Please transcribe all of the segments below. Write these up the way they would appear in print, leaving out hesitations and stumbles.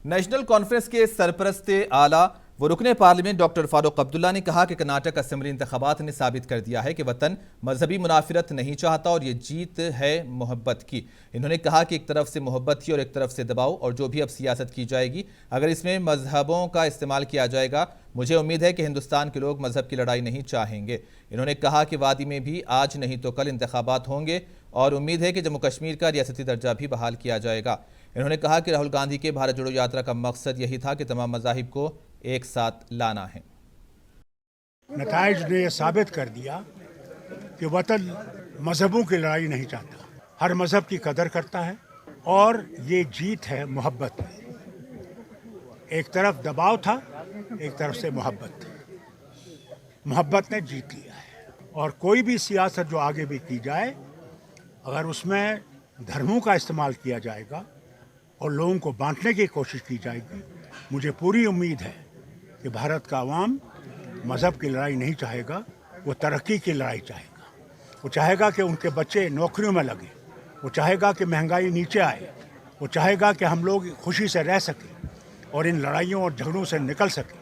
National conference کے سرپرست اعلیٰ و رکن پارلیمنٹ ڈاکٹر فاروق عبداللہ نے کہا کہ کرناٹک اسمبلی انتخابات نے ثابت کر دیا ہے کہ وطن مذہبی منافرت نہیں چاہتا اور یہ جیت ہے محبت کی۔ انہوں نے کہا کہ ایک طرف سے محبت تھی اور ایک طرف سے دباؤ، اور جو بھی اب سیاست کی جائے گی اگر اس میں مذہبوں کا استعمال کیا جائے گا، مجھے امید ہے کہ ہندوستان کے لوگ مذہب کی لڑائی نہیں چاہیں گے۔ انہوں نے کہا کہ وادی میں بھی آج نہیں تو کل انتخابات ہوں گے اور امید ہے کہ جموں کشمیر کا ریاستی درجہ بھی بحال کیا جائے گا۔ انہوں نے کہا کہ راہل گاندھی کے بھارت جوڑو یاترا کا مقصد یہی تھا کہ تمام مذاہب کو ایک ساتھ لانا ہے۔ نتائج نے یہ ثابت کر دیا کہ وطن مذہبوں کی لڑائی نہیں چاہتا، ہر مذہب کی قدر کرتا ہے، اور یہ جیت ہے محبت میں۔ ایک طرف دباؤ تھا، ایک طرف سے محبت تھی، محبت نے جیت لیا ہے۔ اور کوئی بھی سیاست جو آگے بھی کی جائے، اگر اس میں دھرموں کا استعمال کیا جائے گا اور لوگوں کو بانٹنے کی کوشش کی جائے گی، مجھے پوری امید ہے کہ بھارت کا عوام مذہب کی لڑائی نہیں چاہے گا، وہ ترقی کی لڑائی چاہے گا۔ وہ چاہے گا کہ ان کے بچے نوکریوں میں لگیں، وہ چاہے گا کہ مہنگائی نیچے آئے، وہ چاہے گا کہ ہم لوگ خوشی سے رہ سکیں اور ان لڑائیوں اور جھگڑوں سے نکل سکیں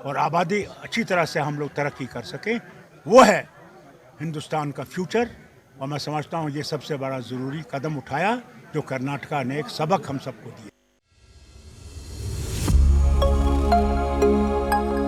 اور آبادی اچھی طرح سے ہم لوگ ترقی کر سکیں۔ وہ ہے ہندوستان کا فیوچر، اور میں سمجھتا ہوں یہ سب سے بڑا ضروری قدم اٹھایا جو کرناٹکا نے ایک سبق ہم سب کو دیا۔